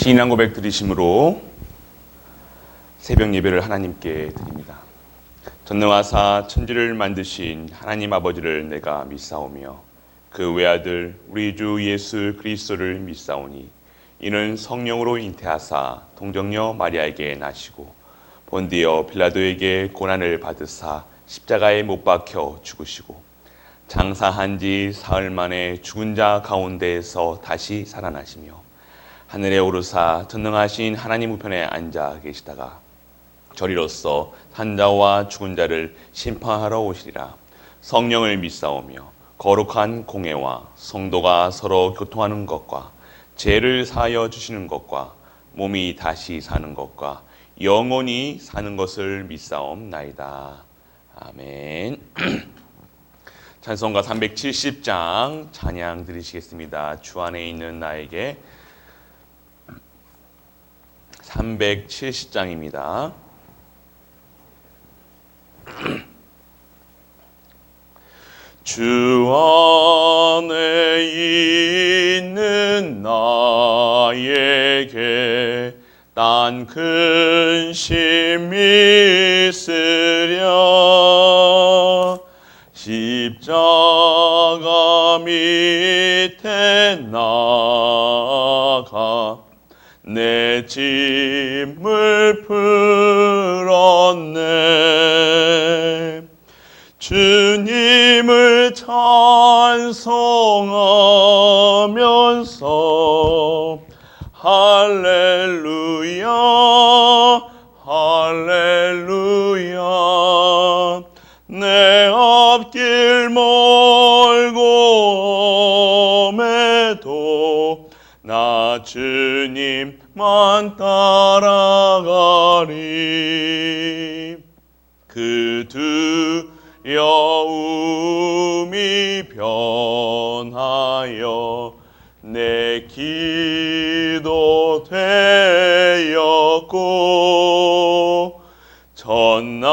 신앙 고백 드리심으로 새벽 예배를 하나님께 드립니다. 전능하사 천지를 만드신 하나님 아버지를 내가 믿사오며 그 외아들 우리 주 예수 그리스도를 믿사오니 이는 성령으로 잉태하사 동정녀 마리아에게 나시고 본디어 빌라도에게 고난을 받으사 십자가에 못 박혀 죽으시고 장사한 지 사흘 만에 죽은 자 가운데에서 다시 살아나시며 하늘에 오르사 전능하신 하나님 우편에 앉아 계시다가 저리로서 산자와 죽은 자를 심판하러 오시리라. 성령을 믿사오며 거룩한 공회와 성도가 서로 교통하는 것과 죄를 사하여 주시는 것과 몸이 다시 사는 것과 영원히 사는 것을 믿사옵나이다. 아멘. 찬송가 370장 찬양 드리시겠습니다. 주 안에 있는 나에게 370장입니다. 주 안에 있는 나에게 딴 근심 있으랴 십자가 밑에 나가 내 짐을 풀었네. 주님을 찬송하면서 할렐루야 할렐루야 내 앞길 멀고 험해도 나 주님만 따라가리. 그 두려움이 변하여 내 기도 되었고 전날의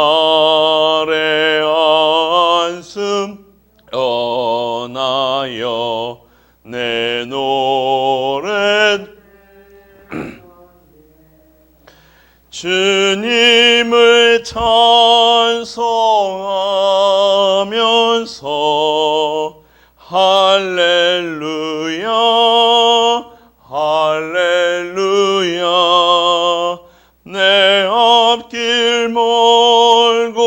안숨 떠나여 내 노래 주님을 찬송하면서 할렐루야 할렐루야 내 앞길 멀고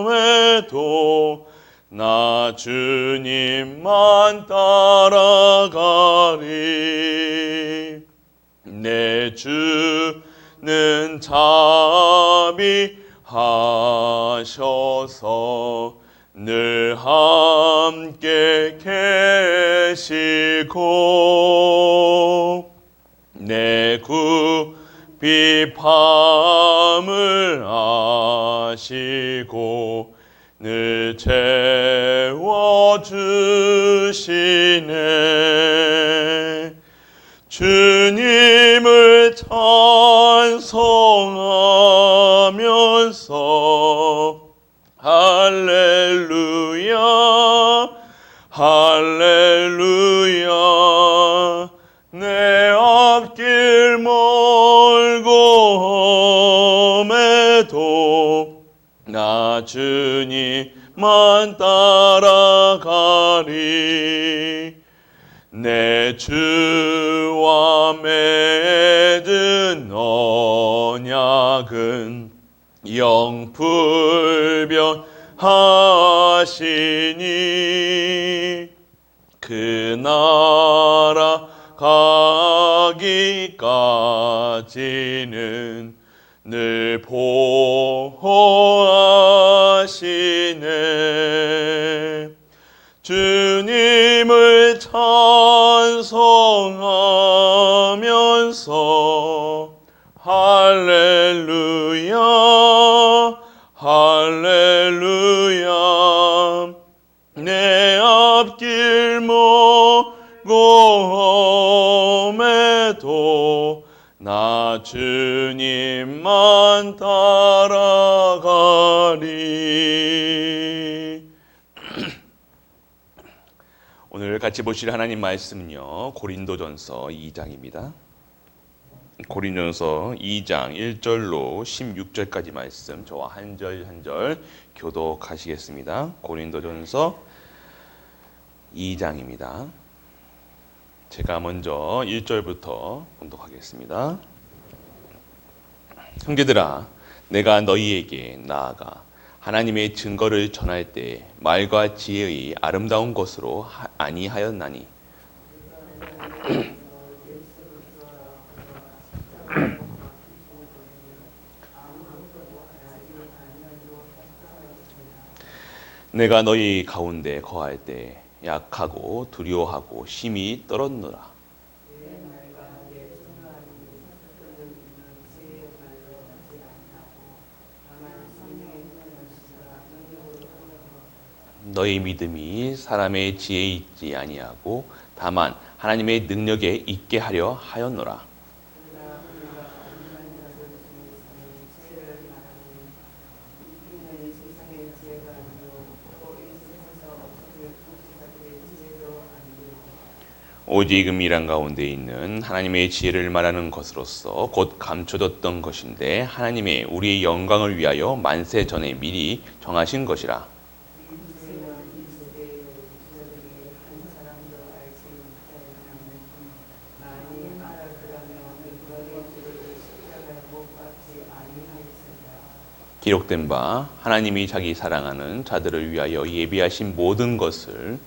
험해도 나 주님만 따라가리. 내 주는 자비하셔서 늘 함께 계시고 내 굽이함을 아시고 늘 채워주시네. 주님을 찬송하면서 할렐루야 할렐루야 내 앞길 멀고 험해도 나 주님만 따라가리. 내 주와 맺은 언약은 영불변하시니 그 나라 가기까지는 늘 보호하시네. 주님을 찬송하면서 할렐루야 할렐루야 내 앞길 멀고 험해도 나 주님만 따라가리. 오늘 같이 보실 하나님 말씀은요, 고린도전서 2장입니다. 고린도전서 2장 1절로 16절까지 말씀, 저와 한 절 한 절 교독하시겠습니다. 고린도전서 2장입니다. 제가 먼저 1절부터 봉독하겠습니다. 형제들아, 내가 너희에게 나아가 하나님의 증거를 전할 때 말과 지혜의 아름다운 것으로 아니하였나니 내가 너희 가운데 거할 때 약하고 두려워하고 심히 떨었노라. 너희 믿음이 사람의 지혜에 있지 아니하고 다만 하나님의 능력에 있게 하려 하였노라. 오직 미란 가운데 있는 하나님의 지혜를 말하는 것으로서 곧 감춰졌던 것인데 하나님의 우리의 영광을 위하여 만세 전에 미리 정하신 것이라. 기록된 바 하나님이 자기 사랑하는 자들을 위하여 예비하신 모든 것은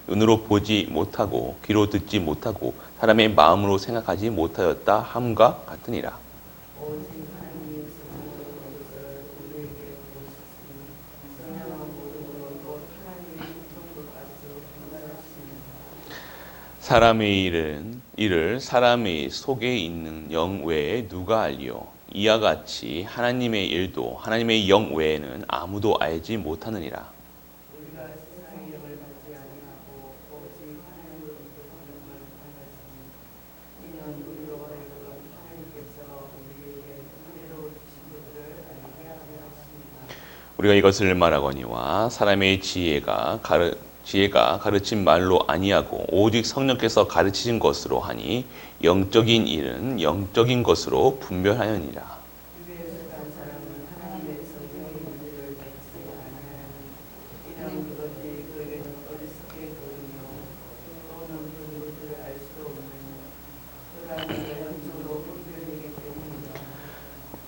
눈으로 보지 못하고 귀로 듣지 못하고 사람의 마음으로 생각하지 못하였다 함과 같으니라. 사람의 일을 사람의 속에 있는 영 외에 누가 알리요? 이와 같이 하나님의 일도 하나님의 영 외에는 아무도 알지 못하느니라. 우리가 이것을 말하거니와 사람의 지혜가 가르친 말로 아니하고 오직 성령께서 가르치신 것으로 하니 영적인 일은 영적인 것으로 분별하느니라.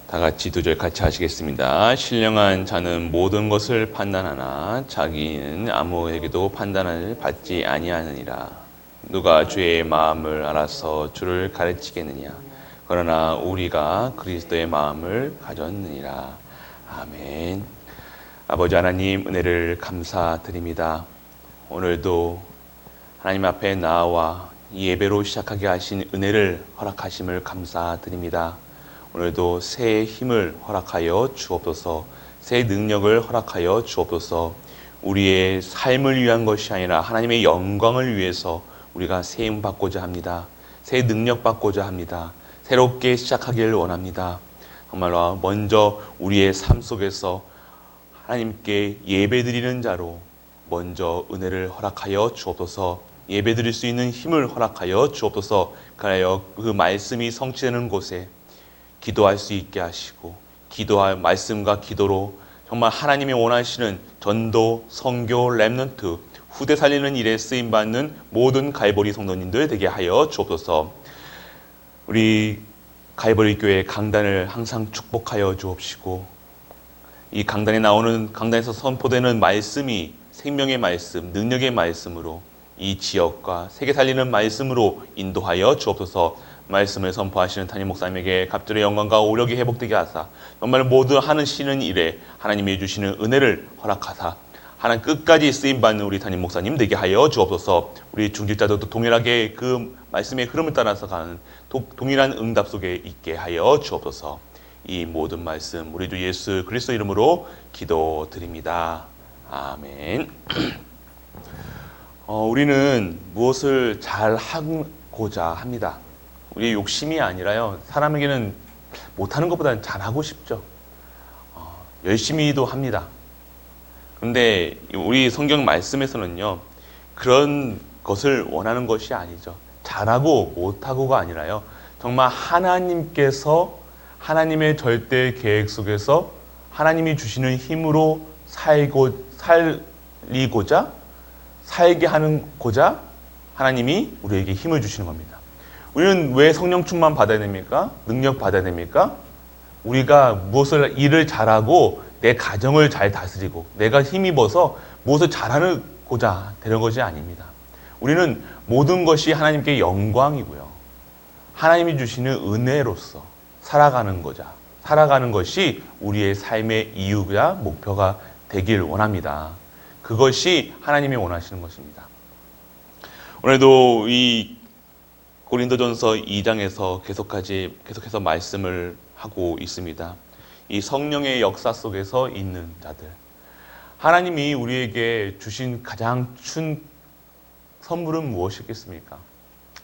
다 같이 두 절 같이 하시겠습니다. 신령한 자는 모든 것을 판단하나 자기는 아무에게도 판단을 받지 아니하느니라. 누가 주의 마음을 알아서 주를 가르치겠느냐. 그러나 우리가 그리스도의 마음을 가졌느니라. 아멘. 아버지 하나님, 은혜를 감사드립니다. 오늘도 하나님 앞에 나와 이 예배로 시작하게 하신 은혜를 허락하심을 감사드립니다. 오늘도 새 힘을 허락하여 주옵소서, 새 능력을 허락하여 주옵소서. 우리의 삶을 위한 것이 아니라 하나님의 영광을 위해서 우리가 새 힘 받고자 합니다. 새 능력 받고자 합니다. 새롭게 시작하기를 원합니다. 정말로 먼저 우리의 삶 속에서 하나님께 예배드리는 자로 먼저 은혜를 허락하여 주옵소서. 예배드릴 수 있는 힘을 허락하여 주옵소서. 그래야 그 말씀이 성취되는 곳에 기도할 수 있게 하시고, 기도할 말씀과 기도로 정말 하나님이 원하시는 전도, 선교, 렘넌트, 후대 살리는 일에 쓰임받는 모든 갈보리 성도님들 되게 하여 주옵소서. 우리 갈보리 교회 강단을 항상 축복하여 주옵시고, 이 강단에서 선포되는 말씀이 생명의 말씀, 능력의 말씀으로 이 지역과 세계 살리는 말씀으로 인도하여 주옵소서. 말씀을 선포하시는 담임 목사님에게 갑절의 영광과 오력이 회복되게 하사 정말 모두 하는 쉬는 일에 하나님이 주시는 은혜를 허락하사 하나님 끝까지 쓰임받는 우리 담임 목사님 되게 하여 주옵소서. 우리 중직자들도 동일하게 그 말씀의 흐름을 따라서 가는 동일한 응답 속에 있게 하여 주옵소서. 이 모든 말씀 우리 주 예수 그리스도 이름으로 기도드립니다. 아멘. 우리는 무엇을 잘 하고자 합니다. 우리의 욕심이 아니라요, 사람에게는 못하는 것보다는 잘하고 싶죠. 열심히도 합니다. 그런데 우리 성경 말씀에서는요, 그런 것을 원하는 것이 아니죠. 잘하고 못하고가 아니라요. 정말 하나님께서 하나님의 절대 계획 속에서 하나님이 주시는 힘으로 살리고자 살게 하는고자 하나님이 우리에게 힘을 주시는 겁니다. 우리는 왜 성령 충만 받아야 됩니까? 능력 받아야 됩니까? 우리가 무엇을 일을 잘하고 내 가정을 잘 다스리고 내가 힘입어서 무엇을 잘하고자 되는 것이 아닙니다. 우리는 모든 것이 하나님께 영광이고요. 하나님이 주시는 은혜로서 살아가는 것이 우리의 삶의 이유가 목표가 되길 원합니다. 그것이 하나님이 원하시는 것입니다. 오늘도 이 고린도전서 2장에서 계속해서 말씀을 하고 있습니다. 이 성령의 역사 속에서 있는 자들, 하나님이 우리에게 주신 가장 큰 선물은 무엇이겠습니까?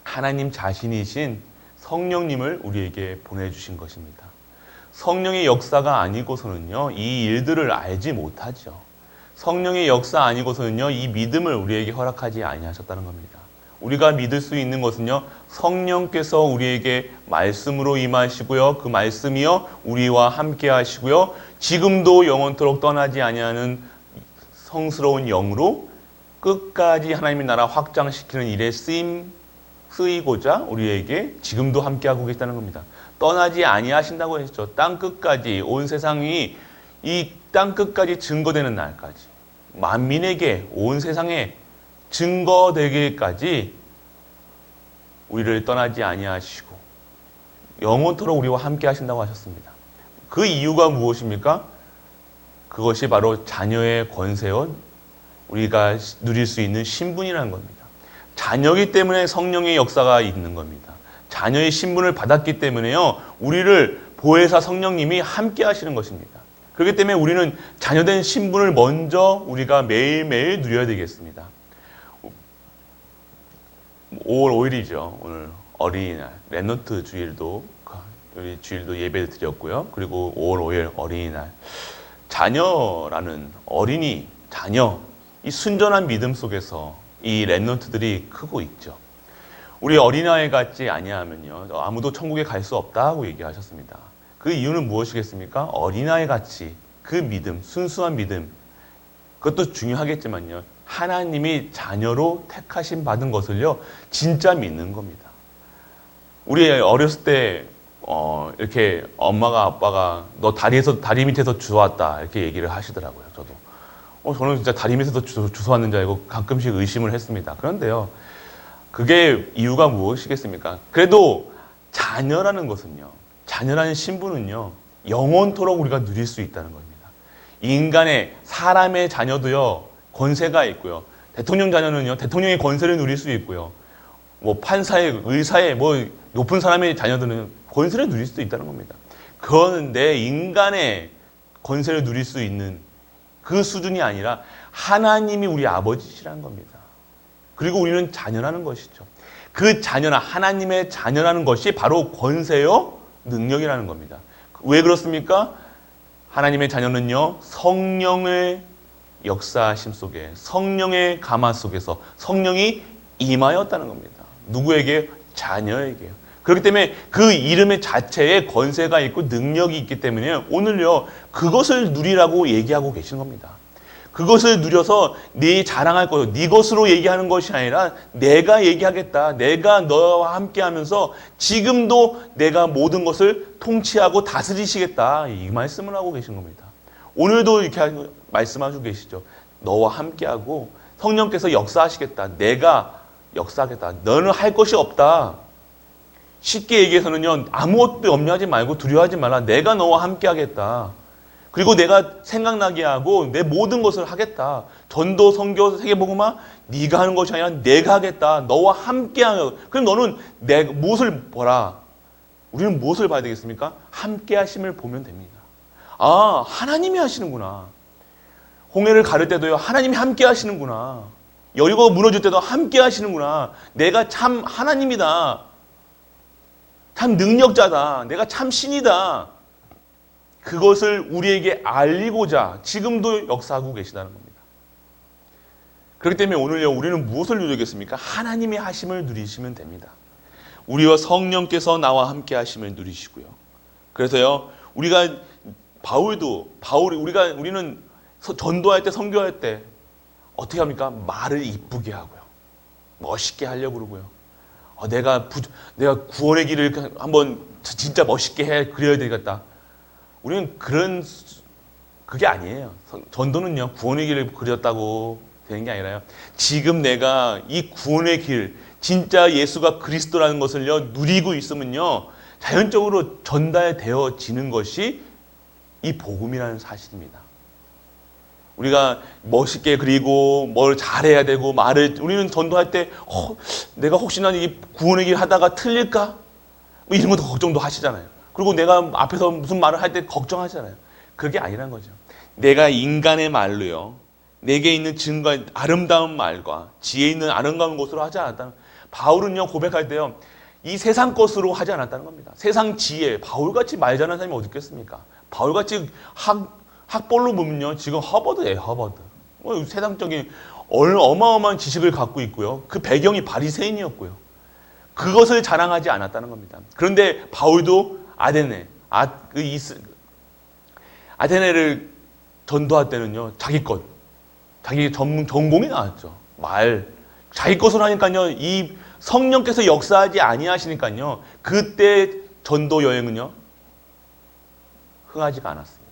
하나님 자신이신 성령님을 우리에게 보내주신 것입니다. 성령의 역사가 아니고서는요, 이 일들을 알지 못하죠. 성령의 역사 아니고서는요, 이 믿음을 우리에게 허락하지 아니하셨다는 겁니다. 우리가 믿을 수 있는 것은요, 성령께서 우리에게 말씀으로 임하시고요, 그 말씀이요 우리와 함께 하시고요, 지금도 영원토록 떠나지 아니하는 성스러운 영으로 끝까지 하나님의 나라 확장시키는 일에 쓰이고자 우리에게 지금도 함께하고 계시다는 겁니다. 떠나지 아니하신다고 했죠. 땅 끝까지, 온 세상이 이 땅 끝까지 증거되는 날까지, 만민에게, 온 세상에 증거되기까지 우리를 떠나지 아니하시고 영원토록 우리와 함께 하신다고 하셨습니다. 그 이유가 무엇입니까? 그것이 바로 자녀의 권세와 우리가 누릴 수 있는 신분이라는 겁니다. 자녀이기 때문에 성령의 역사가 있는 겁니다. 자녀의 신분을 받았기 때문에요, 우리를 보혜사 성령님이 함께 하시는 것입니다. 그렇기 때문에 우리는 자녀된 신분을 먼저 우리가 매일매일 누려야 되겠습니다. 5월 5일이죠. 오늘 어린이날, 렘넌트 주일도 예배를 드렸고요. 그리고 5월 5일 어린이날. 자녀라는 어린이, 자녀, 이 순전한 믿음 속에서 이 렘넌트들이 크고 있죠. 우리 어린아이 같지 아니하면요, 아무도 천국에 갈 수 없다고 얘기하셨습니다. 그 이유는 무엇이겠습니까? 어린아이 같이 그 믿음, 순수한 믿음, 그것도 중요하겠지만요, 하나님이 자녀로 택하심 받은 것을요, 진짜 믿는 겁니다. 우리 어렸을 때 이렇게 엄마가 아빠가 너 다리 밑에서 주워왔다 이렇게 얘기를 하시더라고요. 저는 진짜 다리 밑에서 주워왔는 줄 알고 가끔씩 의심을 했습니다. 그런데요, 그게 이유가 무엇이겠습니까? 그래도 자녀라는 것은요, 자녀라는 신분은요, 영원토록 우리가 누릴 수 있다는 겁니다. 사람의 자녀도요, 권세가 있고요. 대통령 자녀는요, 대통령의 권세를 누릴 수 있고요. 판사의, 의사의, 높은 사람의 자녀들은 권세를 누릴 수도 있다는 겁니다. 그런데 인간의 권세를 누릴 수 있는 그 수준이 아니라 하나님이 우리 아버지시라는 겁니다. 그리고 우리는 자녀라는 것이죠. 그 자녀나 하나님의 자녀라는 것이 바로 권세요, 능력이라는 겁니다. 왜 그렇습니까? 하나님의 자녀는요, 성령의 역사심 속에, 성령의 감화 속에서 성령이 임하였다는 겁니다. 누구에게? 자녀에게요. 그렇기 때문에 그 이름의 자체에 권세가 있고 능력이 있기 때문에 오늘요, 그것을 누리라고 얘기하고 계신 겁니다. 그것을 누려서 네 자랑할 것, 네 것으로 얘기하는 것이 아니라 내가 얘기하겠다. 내가 너와 함께 하면서 지금도 내가 모든 것을 통치하고 다스리시겠다. 이 말씀을 하고 계신 겁니다. 오늘도 이렇게 말씀하시고 계시죠. 너와 함께하고 성령께서 역사하시겠다. 내가 역사하겠다. 너는 할 것이 없다. 쉽게 얘기해서는요, 아무것도 염려하지 말고 두려워하지 말라. 내가 너와 함께하겠다. 그리고 내가 생각나게 하고 내 모든 것을 하겠다. 전도, 선교, 세계복음화 네가 하는 것이 아니라 내가 하겠다. 너와 함께하는. 그럼 너는 무엇을 보라? 우리는 무엇을 봐야 되겠습니까? 함께 하심을 보면 됩니다. 아, 하나님이 하시는구나. 홍해를 가를 때도요, 하나님이 함께 하시는구나. 여리고 무너질 때도 함께 하시는구나. 내가 참 하나님이다. 참 능력자다. 내가 참 신이다. 그것을 우리에게 알리고자 지금도 역사하고 계시다는 겁니다. 그렇기 때문에 오늘요, 우리는 무엇을 누리겠습니까? 하나님의 하심을 누리시면 됩니다. 우리와 성령께서 나와 함께 하심을 누리시고요. 그래서요, 우리는 전도할 때, 선교할 때 어떻게 합니까? 말을 이쁘게 하고요, 멋있게 하려고 그러고요. 내가 구원의 길을 한번 진짜 멋있게 그려야 되겠다. 우리는 그게 아니에요. 전도는요, 구원의 길을 그렸다고 되는 게 아니라요, 지금 내가 이 구원의 길, 진짜 예수가 그리스도라는 것을요, 누리고 있으면요, 자연적으로 전달되어지는 것이 이 복음이라는 사실입니다. 우리가 멋있게 그리고 뭘 잘해야 되고 우리는 전도할 때 내가 혹시나 이 구원의 길 하다가 틀릴까? 뭐 이런 것도 걱정도 하시잖아요. 그리고 내가 앞에서 무슨 말을 할 때 걱정하잖아요. 그게 아니란 거죠. 내가 인간의 말로요, 내게 있는 증거, 아름다운 말과 지혜 있는 아름다운 것으로 하지 않았다는, 바울은요, 고백할 때요, 이 세상 것으로 하지 않았다는 겁니다. 세상 지혜, 바울같이 말 잘하는 사람이 어디 있겠습니까? 바울같이 학벌로 보면요, 지금 허버드예요, 허버드. 세상적인 어마어마한 지식을 갖고 있고요. 그 배경이 바리새인이었고요. 그것을 자랑하지 않았다는 겁니다. 그런데 바울도 아테네를 전도할 때는요, 자기 전공이 나왔죠. 자기 것으로 하니까요, 이 성령께서 역사하지 아니하시니까요, 그때 전도 여행은요, 흥하지가 않았습니다.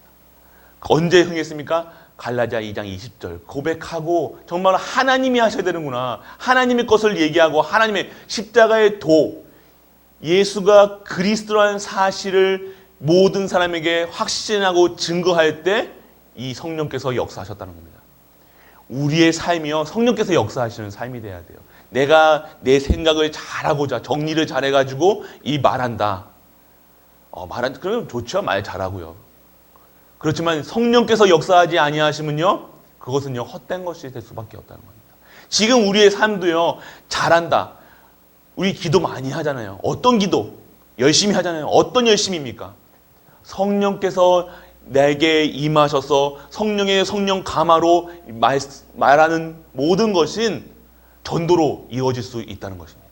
언제 흥했습니까? 갈라디아 2장 20절 고백하고 정말 하나님이 하셔야 되는구나, 하나님의 것을 얘기하고 하나님의 십자가의 예수가 그리스도라는 사실을 모든 사람에게 확신하고 증거할 때 이 성령께서 역사하셨다는 겁니다. 우리의 삶이요, 성령께서 역사하시는 삶이 돼야 돼요. 내가 내 생각을 잘하고자 정리를 잘해가지고 말한다. 그러면 좋죠, 말 잘하고요. 그렇지만 성령께서 역사하지 아니하시면요, 그것은요, 헛된 것이 될 수밖에 없다는 겁니다. 지금 우리의 삶도요, 잘한다. 우리 기도 많이 하잖아요. 어떤 기도? 열심히 하잖아요. 어떤 열심입니까? 성령께서 내게 임하셔서 성령 감화로 말하는 모든 것은 전도로 이루어질 수 있다는 것입니다.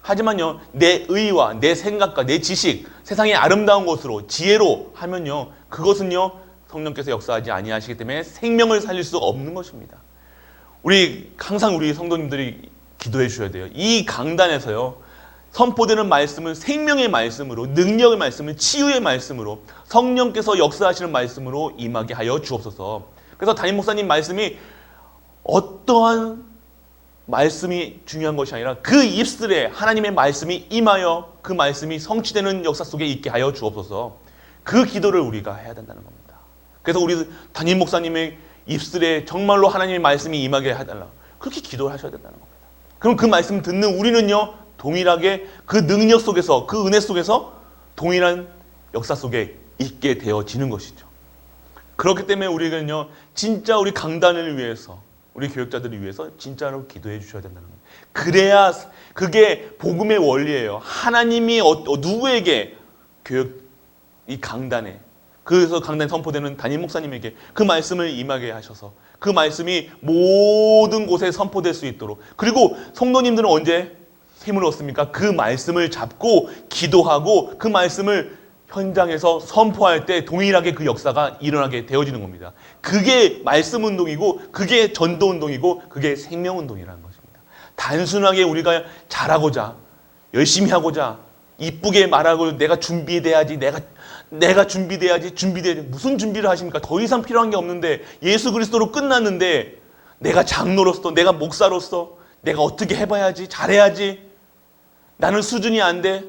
하지만요, 내 의와 내 생각과 내 지식, 세상의 아름다운 것으로 지혜로 하면요, 그것은요, 성령께서 역사하지 아니하시기 때문에 생명을 살릴 수 없는 것입니다. 항상 우리 성도님들이 기도해 주셔야 돼요. 이 강단에서요, 선포되는 말씀은 생명의 말씀으로, 능력의 말씀은 치유의 말씀으로, 성령께서 역사하시는 말씀으로 임하게 하여 주옵소서. 그래서 담임 목사님 말씀이 어떠한 말씀이 중요한 것이 아니라 그 입술에 하나님의 말씀이 임하여 그 말씀이 성취되는 역사 속에 있게 하여 주옵소서. 그 기도를 우리가 해야 된다는 겁니다. 그래서 우리 담임 목사님의 입술에 정말로 하나님의 말씀이 임하게 해달라, 그렇게 기도를 하셔야 된다는 겁니다. 그럼 그 말씀 듣는 우리는요, 동일하게 그 능력 속에서, 그 은혜 속에서 동일한 역사 속에 있게 되어지는 것이죠. 그렇기 때문에 우리는요, 진짜 우리 강단을 위해서, 우리 교역자들을 위해서 진짜로 기도해 주셔야 된다는 거예요. 그래야 그게 복음의 원리예요. 하나님이 누구에게 이 강단에, 그래서 강단에 선포되는 담임 목사님에게 그 말씀을 임하게 하셔서 그 말씀이 모든 곳에 선포될 수 있도록, 그리고 성도님들은 언제 힘을 얻습니까? 그 말씀을 잡고 기도하고 그 말씀을 현장에서 선포할 때 동일하게 그 역사가 일어나게 되어지는 겁니다. 그게 말씀 운동이고, 그게 전도 운동이고, 그게 생명 운동이라는 것입니다. 단순하게 우리가 잘하고자, 열심히 하고자, 이쁘게 말하고 내가 준비돼야지, 내가 준비돼야지, 무슨 준비를 하십니까? 더 이상 필요한 게 없는데, 예수 그리스도로 끝났는데, 내가 장로로서, 내가 목사로서 내가 어떻게 해봐야지, 잘해야지, 나는 수준이 안 돼.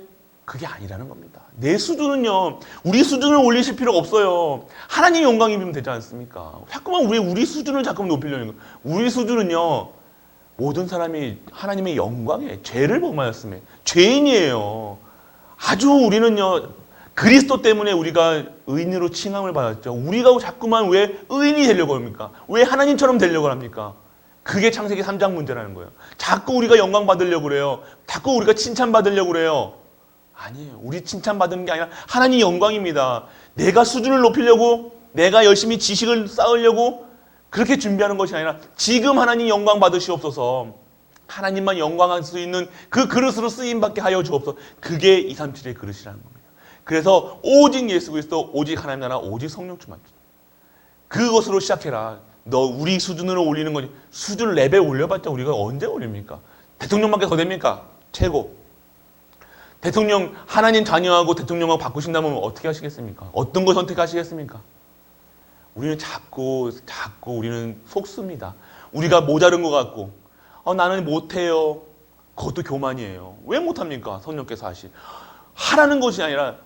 그게 아니라는 겁니다. 내 수준은요, 우리 수준을 올리실 필요가 없어요. 하나님의 영광이면 되지 않습니까? 자꾸만 우리 수준을 자꾸만 높이려는 거예요. 우리 수준은요, 모든 사람이 하나님의 영광에 죄를 범하였으면 죄인이에요. 아주 우리는요, 그리스도 때문에 우리가 의인으로 칭함을 받았죠. 우리가 자꾸만 왜 의인이 되려고 합니까? 왜 하나님처럼 되려고 합니까? 그게 창세기 3장 문제라는 거예요. 자꾸 우리가 영광 받으려고 그래요. 자꾸 우리가 칭찬 받으려고 그래요. 아니에요. 우리 칭찬 받는 게 아니라 하나님 영광입니다. 내가 수준을 높이려고, 내가 열심히 지식을 쌓으려고, 그렇게 준비하는 것이 아니라 지금 하나님 영광 받으시옵소서. 하나님만 영광할 수 있는 그 그릇으로 쓰임받게 하여 주옵소서. 그게 237의 그릇이라는 겁니다. 그래서 오직 예수 그리스도, 오직 하나님 나라, 오직 성령 충만. 그것으로 시작해라. 너 우리 수준으로 올리는 거지. 수준 레벨 올려봤자 우리가 언제 올립니까? 대통령밖에 더 됩니까? 최고. 대통령 하나님 자녀하고 대통령하고 바꾸신다면 어떻게 하시겠습니까? 어떤 걸 선택하시겠습니까? 우리는 자꾸 우리는 속습니다. 우리가 모자른 것 같고 나는 못해요. 그것도 교만이에요. 왜 못합니까? 성령께서 하라는 것이 아니라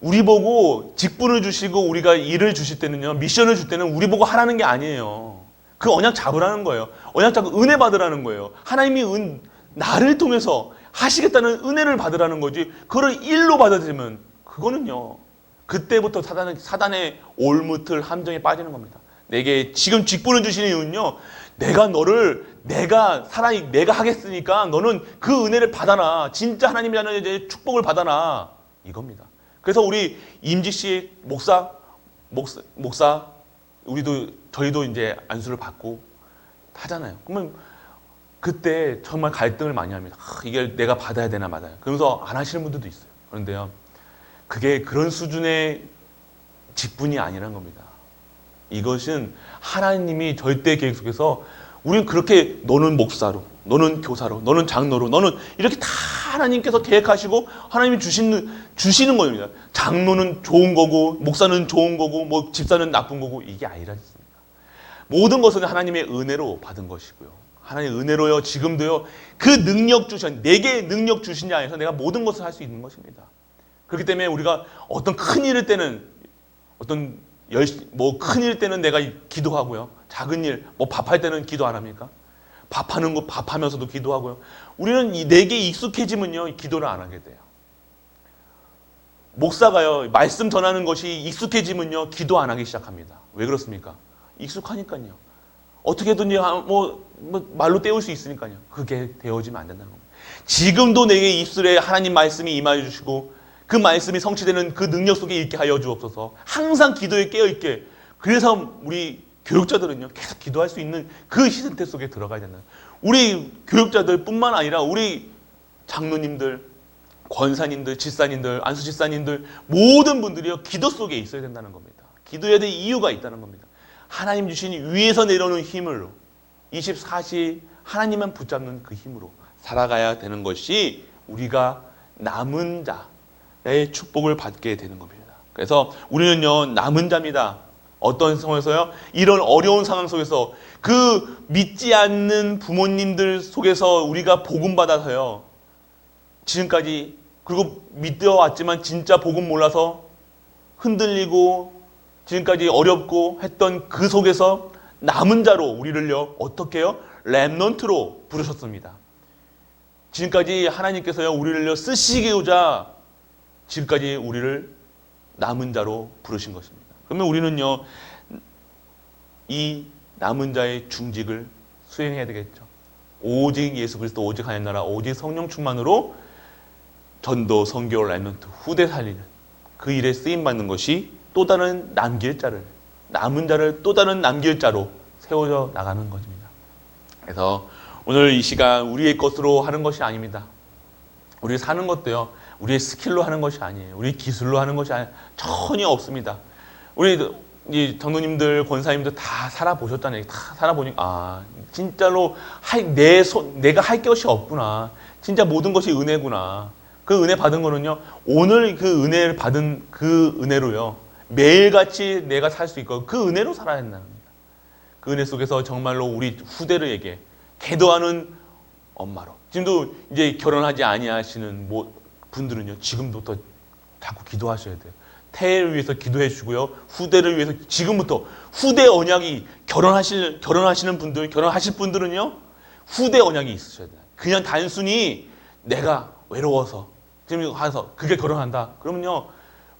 우리 보고 직분을 주시고 우리가 일을 주실 때는요, 미션을 줄 때는 우리 보고 하라는 게 아니에요. 그 언약 잡으라는 거예요. 언약 잡고 은혜 받으라는 거예요. 하나님이 나를 통해서 하시겠다는 은혜를 받으라는 거지. 그걸 일로 받아들이면 그거는요, 그때부터 사단의 올무틀 함정에 빠지는 겁니다. 내게 지금 직분을 주시는 이유는요, 내가 하겠으니까 너는 그 은혜를 받아라. 진짜 하나님의 자녀의 축복을 받아라. 이겁니다. 그래서 우리 임지 씨 목사 저희도 이제 안수를 받고 하잖아요. 그러면 그때 정말 갈등을 많이 합니다. 이게 내가 받아야 되나 말아요. 그러면서 안 하시는 분들도 있어요. 그런데요, 그게 그런 수준의 직분이 아니란 겁니다. 이것은 하나님이 절대 계획 속에서 우리는 그렇게 너는 목사로, 너는 교사로, 너는 장로로, 너는 이렇게 다 하나님께서 계획하시고 하나님이 주시는 겁니다. 장로는 좋은 거고 목사는 좋은 거고 뭐 집사는 나쁜 거고 이게 아니라습니다. 모든 것은 하나님의 은혜로 받은 것이고요. 하나님의 은혜로요. 지금도요. 그 능력 내게 능력 주신 자 안에서 내가 모든 것을 할 수 있는 것입니다. 그렇기 때문에 우리가 어떤 큰 일일 때는 큰일 때는 내가 기도하고요. 작은 일, 밥할 때는 기도 안 합니까? 밥하면서도 기도하고요. 우리는 내게 익숙해지면요, 기도를 안 하게 돼요. 목사가요, 말씀 전하는 것이 익숙해지면요, 기도 안 하기 시작합니다. 왜 그렇습니까? 익숙하니까요. 어떻게든지 말로 때울 수 있으니까요. 그게 되어지면 안 된다는 겁니다. 지금도 내게 입술에 하나님 말씀이 임하여 주시고 그 말씀이 성취되는 그 능력 속에 있게 하여 주옵소서. 항상 기도에 깨어있게. 그래서 우리 교육자들은요, 계속 기도할 수 있는 그 시스템 속에 들어가야 된다. 우리 교육자들 뿐만 아니라 우리 장로님들, 권사님들, 집사님들, 안수집사님들 모든 분들이요, 기도 속에 있어야 된다는 겁니다. 기도해야 될 이유가 있다는 겁니다. 하나님 주신 위에서 내려오는 힘으로 24시 하나님만 붙잡는 그 힘으로 살아가야 되는 것이 우리가 남은 자의 축복을 받게 되는 겁니다. 그래서 우리는요, 남은 자입니다. 어떤 상황에서요? 이런 어려운 상황 속에서 그 믿지 않는 부모님들 속에서 우리가 복음 받아서요, 지금까지 그리고 믿어왔지만 진짜 복음 몰라서 흔들리고 지금까지 어렵고 했던 그 속에서 남은 자로 우리를요, 어떻게 해요? 렘넌트로 부르셨습니다. 지금까지 하나님께서요, 우리를요, 쓰시고자 지금까지 우리를 남은 자로 부르신 것입니다. 그러면 우리는요, 이 남은 자의 중직을 수행해야 되겠죠. 오직 예수 그리스도, 오직 하나님 나라, 오직 성령 충만으로 전도, 선교, 렘넌트, 후대 살리는 그 일에 쓰임받는 것이 또 다른 남은 자를 또 다른 남길 자로 세워져 나가는 것입니다. 그래서 오늘 이 시간 우리의 것으로 하는 것이 아닙니다. 우리 사는 것도요, 우리의 스킬로 하는 것이 아니에요. 우리 기술로 하는 것이 전혀 없습니다. 우리 이 장로님들, 권사님들 다 살아보셨잖아요. 다 살아보니까 진짜로 내가 할 것이 없구나. 진짜 모든 것이 은혜구나. 그 은혜 받은 거는요, 오늘 그 은혜를 받은 그 은혜로요, 매일같이 내가 살 수 있고 그 은혜로 살아야 된다는 겁니다. 그 은혜 속에서 정말로 우리 후대들에게 기도하는 엄마로, 지금도 이제 결혼하지 아니하시는 분들은요, 지금부터 자꾸 기도하셔야 돼요. 태를 위해서 기도해 주고요, 후대를 위해서 지금부터 후대 언약이 결혼하시는 분들, 결혼하실 분들은요, 후대 언약이 있으셔야 돼요. 그냥 단순히 내가 외로워서 지금 가서 그게 결혼한다 그러면요,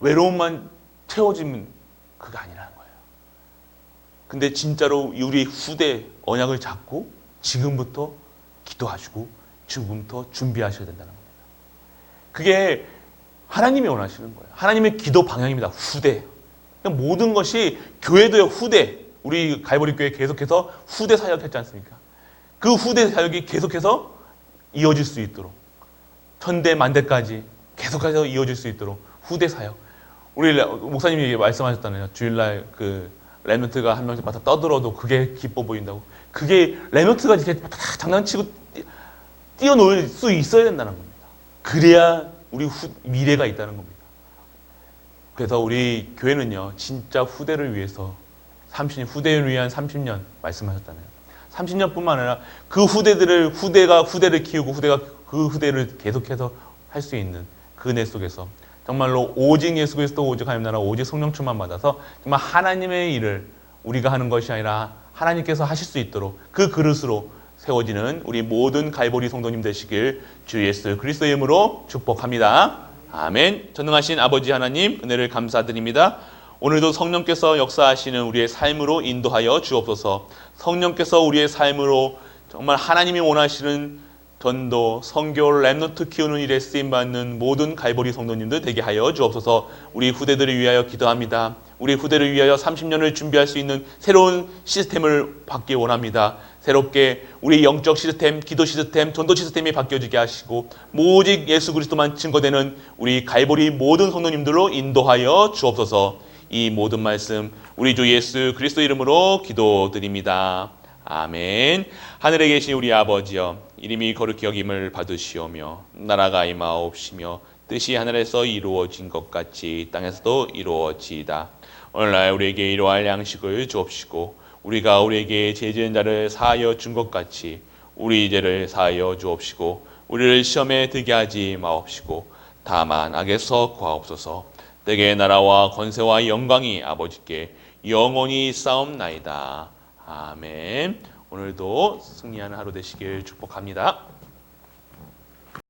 외로움만 채워지면 그게 아니라는 거예요. 근데 진짜로 우리 후대 언약을 잡고 지금부터 기도하시고 지금부터 준비하셔야 된다는 겁니다. 그게 하나님이 원하시는 거예요. 하나님의 기도 방향입니다. 후대. 모든 것이 교회도요, 후대. 우리 갈보리 교회 계속해서 후대 사역했지 않습니까? 그 후대 사역이 계속해서 이어질 수 있도록 천대 만대까지 계속해서 이어질 수 있도록 후대 사역. 우리 목사님이 말씀하셨잖아요. 주일날 그 랩런트가 한 명씩 맡아 떠들어도 그게 기뻐 보인다고. 그게 랩런트가 이렇게 다 장난치고 뛰어놀 수 있어야 된다는 겁니다. 그래야 우리 미래가 있다는 겁니다. 그래서 우리 교회는요, 진짜 후대를 위해서 30년, 후대를 위한 30년 말씀하셨잖아요. 30년뿐만 아니라 그 후대가 후대를 키우고 후대가 그 후대를 계속해서 할 수 있는 그 은혜 속에서 정말로 오직 예수 그리스도 오직 하나님 나라 오직 성령 충만 받아서 정말 하나님의 일을 우리가 하는 것이 아니라 하나님께서 하실 수 있도록 그 그릇으로 세워지는 우리 모든 갈보리 성도님 되시길 주 예수 그리스도의 이름으로 축복합니다. 아멘. 전능하신 아버지 하나님 은혜를 감사드립니다. 오늘도 성령께서 역사하시는 우리의 삶으로 인도하여 주옵소서. 성령께서 우리의 삶으로 정말 하나님이 원하시는 전도, 선교, 랩런트 키우는 일에 쓰임받는 모든 갈보리 성도님들 되게 하여 주옵소서. 우리 후대들을 위하여 기도합니다. 우리 후대를 위하여 30년을 준비할 수 있는 새로운 시스템을 받기 원합니다. 새롭게 우리 영적 시스템, 기도 시스템, 전도 시스템이 바뀌어지게 하시고 오직 예수 그리스도만 증거되는 우리 갈보리 모든 성도님들로 인도하여 주옵소서. 이 모든 말씀 우리 주 예수 그리스도 이름으로 기도드립니다. 아멘. 하늘에 계신 우리 아버지여, 이름이 거룩히 여김을 받으시오며 나라가 임하옵시며 뜻이 하늘에서 이루어진 것 같이 땅에서도 이루어지이다. 오늘날 우리에게 이러할 양식을 주옵시고 우리가 우리에게 죄 지은 자를 사하여 준 것 같이 우리 죄를 사하여 주옵시고 우리를 시험에 들게 하지 마옵시고 다만 악에서 구하옵소서. 내게 나라와 권세와 영광이 아버지께 영원히 싸움나이다. 아멘. 오늘도 승리하는 하루 되시길 축복합니다.